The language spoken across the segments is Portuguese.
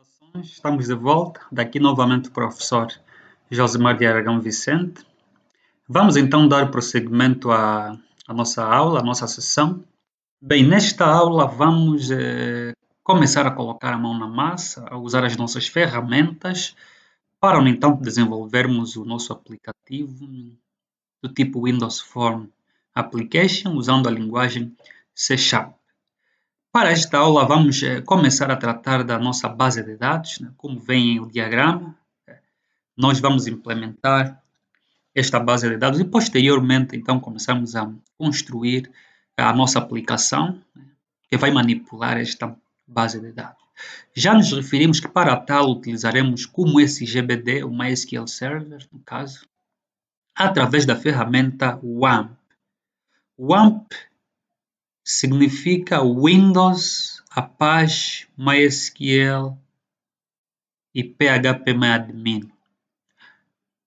Saudações, estamos de volta. Daqui novamente o professor Josemar de Aragão Vicente. Vamos então dar prosseguimento à nossa aula, à nossa sessão. Bem, nesta aula vamos começar a colocar a mão na massa, a usar as nossas ferramentas para, no entanto, desenvolvermos o nosso aplicativo do tipo Windows Form Application, usando a linguagem C#. Para esta aula vamos começar a tratar da nossa base de dados, né? Como vem o diagrama, nós vamos implementar esta base de dados e posteriormente então começamos a construir a nossa aplicação, né? Que vai manipular esta base de dados. Já nos referimos que para tal utilizaremos como esse GBD, o MySQL Server, no caso, através da ferramenta WAMP. WAMP significa Windows, Apache, MySQL e PHPMyAdmin.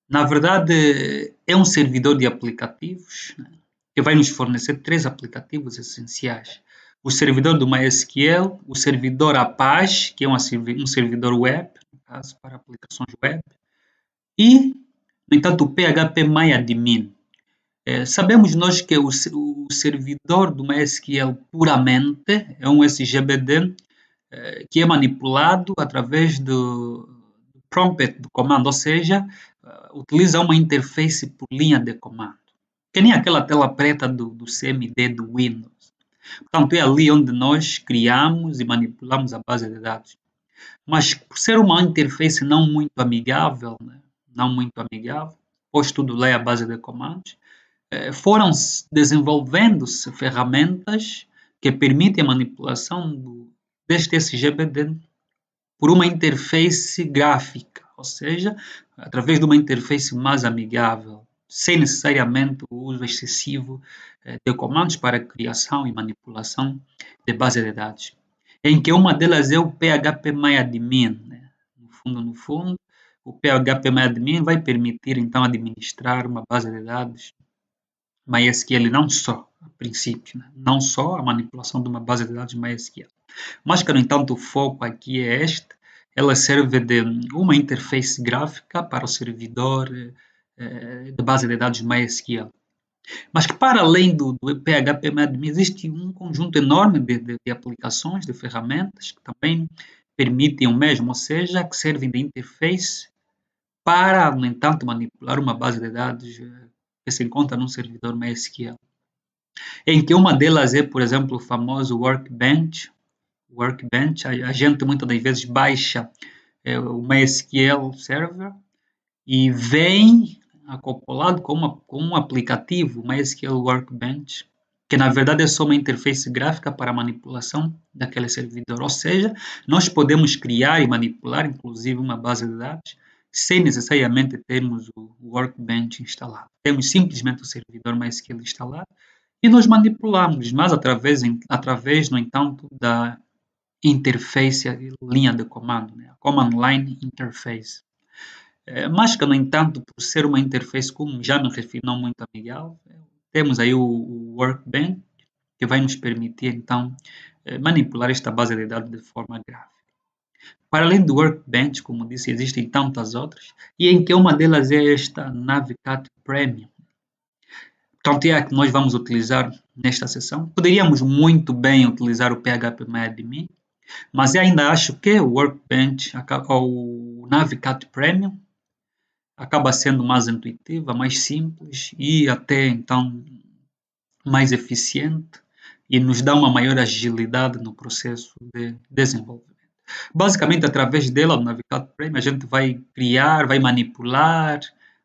Na verdade, é um servidor de aplicativos, né, que vai nos fornecer 3 aplicativos essenciais. O servidor do MySQL, o servidor Apache, que é um servidor web, no caso, para aplicações web, e, no entanto, o PHPMyAdmin. Sabemos nós que o servidor do MySQL puramente é um SGBD que é manipulado através do prompt do comando, ou seja, utiliza uma interface por linha de comando, que nem aquela tela preta do CMD do Windows. Portanto, é ali onde nós criamos e manipulamos a base de dados. Mas por ser uma interface não muito amigável, né? Pois tudo lê a base de comandos, foram desenvolvendo-se ferramentas que permitem a manipulação deste SGBD por uma interface gráfica, ou seja, através de uma interface mais amigável, sem necessariamente o uso excessivo de comandos para criação e manipulação de base de dados, em que uma delas é o PHPMyAdmin, né? No fundo, o PHPMyAdmin vai permitir então administrar uma base de dados MySQL, não só, a princípio, né? Não só a manipulação de uma base de dados MySQL, mas que, no entanto, o foco aqui é este. Ela serve de uma interface gráfica para o servidor de base de dados MySQL. Mas que, para além do PHPMyAdmin, existe um conjunto enorme de aplicações, de ferramentas, que também permitem o mesmo, ou seja, que servem de interface para, no entanto, manipular uma base de dados que se encontra num servidor MySQL. Em que uma delas é, por exemplo, o famoso Workbench. A gente muitas das vezes baixa o MySQL Server e vem acoplado com um aplicativo, MySQL Workbench, que na verdade é só uma interface gráfica para a manipulação daquele servidor. Ou seja, nós podemos criar e manipular, inclusive, uma base de dados sem necessariamente termos o Workbench instalado. Temos simplesmente o servidor MySQL instalado e nós manipulamos, mas através no entanto, da interface, linha de comando, né? A Command Line Interface. Mas que, no entanto, por ser uma interface, como já me referi, não muito amigável, temos aí o Workbench, que vai nos permitir, então, manipular esta base de dados de forma gráfica. Para além do Workbench, como disse, existem tantas outras, e em que uma delas é esta Navicat Premium. Portanto, é a que nós vamos utilizar nesta sessão. Poderíamos muito bem utilizar o PHPMyAdmin, mas eu ainda acho que o Workbench ou o Navicat Premium acaba sendo mais intuitiva, mais simples e até então mais eficiente e nos dá uma maior agilidade no processo de desenvolvimento. Basicamente, através dela, do Navicat Premium, a gente vai criar, vai manipular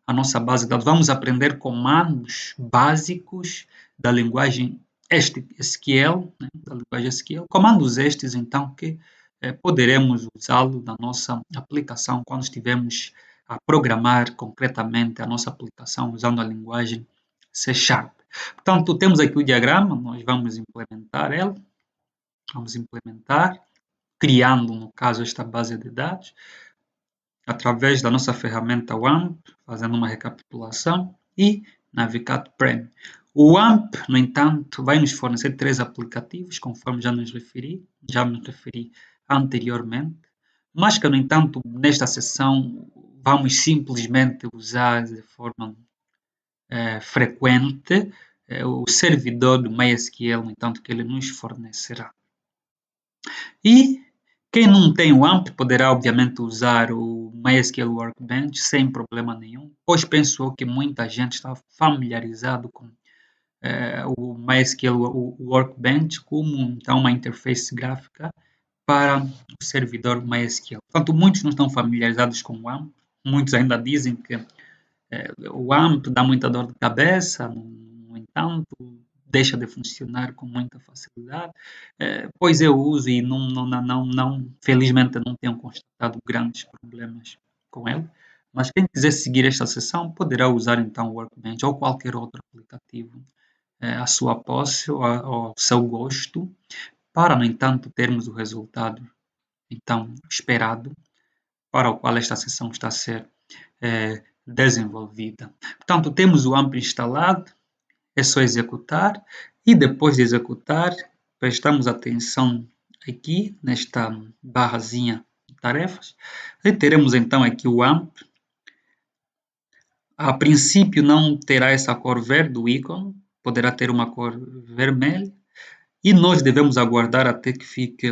a nossa base de dados. Vamos aprender comandos básicos da linguagem SQL, né, da linguagem SQL. Comandos estes, então, que poderemos usá-lo na nossa aplicação quando estivermos a programar concretamente a nossa aplicação usando a linguagem C#. Portanto, temos aqui o diagrama, nós vamos implementar ele. Vamos implementar, criando, no caso, esta base de dados, através da nossa ferramenta WAMP, fazendo uma recapitulação, e Navicat Premium. O WAMP, no entanto, vai nos fornecer 3 aplicativos, conforme já me referi anteriormente, mas que, no entanto, nesta sessão vamos simplesmente usar de forma frequente o servidor do MySQL, no entanto, que ele nos fornecerá. E quem não tem o AMP poderá, obviamente, usar o MySQL Workbench sem problema nenhum, pois penso que muita gente está familiarizado com o MySQL Workbench como então uma interface gráfica para o servidor MySQL. Portanto, muitos não estão familiarizados com o AMP, muitos ainda dizem que o AMP dá muita dor de cabeça, no entanto, deixa de funcionar com muita facilidade, pois eu uso e felizmente não tenho constatado grandes problemas com ele. Mas quem quiser seguir esta sessão poderá usar então o Workbench ou qualquer outro aplicativo à sua posse ou ao seu gosto, para, no entanto, termos o resultado então esperado, para o qual esta sessão está a ser desenvolvida. Portanto, temos o AMP instalado, é só executar e depois de executar, prestamos atenção aqui nesta barrazinha de tarefas e teremos então aqui o AMP. A princípio não terá essa cor verde do ícone, poderá ter uma cor vermelha e nós devemos aguardar até que fique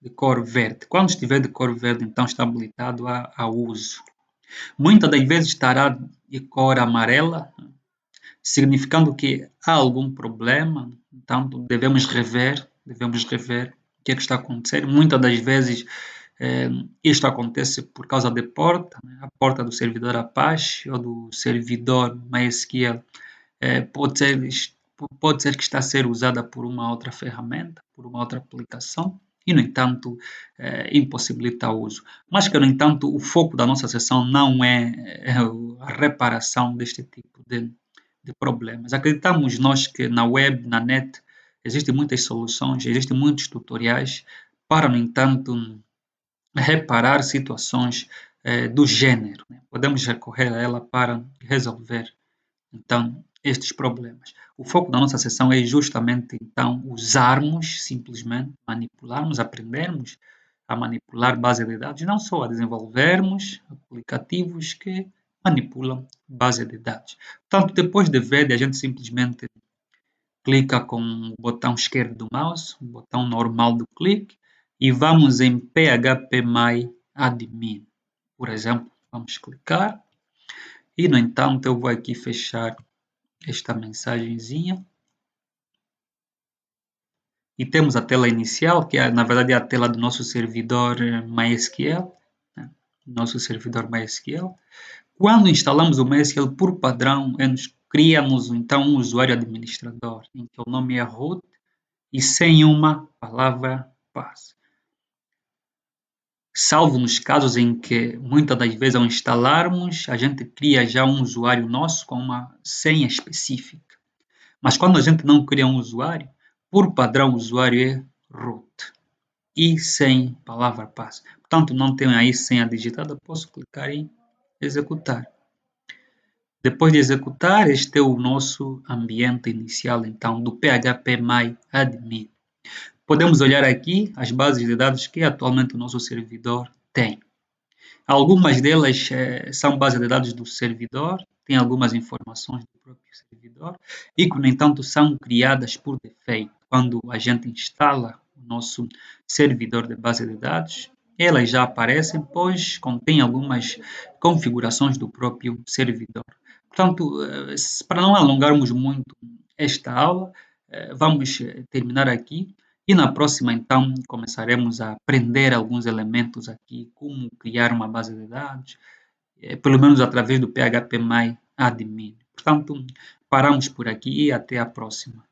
de cor verde. Quando estiver de cor verde, então está habilitado a uso. Muitas das vezes estará de cor amarela, significando que há algum problema, então devemos rever o que é que está a acontecer. Muitas das vezes isto acontece por causa da porta, a porta do servidor Apache ou do servidor MySQL pode ser que está a ser usada por uma outra ferramenta, por uma outra aplicação, e, no entanto, impossibilita o uso. Mas que, no entanto, o foco da nossa sessão não é a reparação deste tipo de problemas. Acreditamos nós que na web, na net, existem muitas soluções, existem muitos tutoriais para, no entanto, reparar situações do gênero. Né? Podemos recorrer a ela para resolver, então, estes problemas. O foco da nossa sessão é justamente, então, usarmos, simplesmente, manipularmos, aprendermos a manipular base de dados, não só a desenvolvermos aplicativos que manipulam base de dados. Portanto, depois de ver, a gente simplesmente clica com o botão esquerdo do mouse, o botão normal do clique, e vamos em phpMyAdmin. Por exemplo, vamos clicar, e, no entanto, eu vou aqui fechar esta mensagenzinha. E temos a tela inicial, que na verdade é a tela do nosso servidor MySQL. Né? Nosso servidor MySQL. Quando instalamos o MySQL por padrão, cria-nos então um usuário administrador, em que o nome é root e sem uma palavra passe. Salvo nos casos em que, muitas das vezes, ao instalarmos, a gente cria já um usuário nosso com uma senha específica. Mas quando a gente não cria um usuário, por padrão o usuário é root e sem palavra passe. Portanto, não tenho aí senha digitada, posso clicar em executar. Depois de executar, este é o nosso ambiente inicial, então, do phpMyAdmin. Podemos olhar aqui as bases de dados que atualmente o nosso servidor tem. Algumas delas são bases de dados do servidor, têm algumas informações do próprio servidor e que, no entanto, são criadas por defeito. Quando a gente instala o nosso servidor de base de dados, elas já aparecem, pois contêm algumas configurações do próprio servidor. Portanto, para não alongarmos muito esta aula, vamos terminar aqui. E na próxima, então, começaremos a aprender alguns elementos aqui, como criar uma base de dados, pelo menos através do phpMyAdmin. Portanto, paramos por aqui e até a próxima.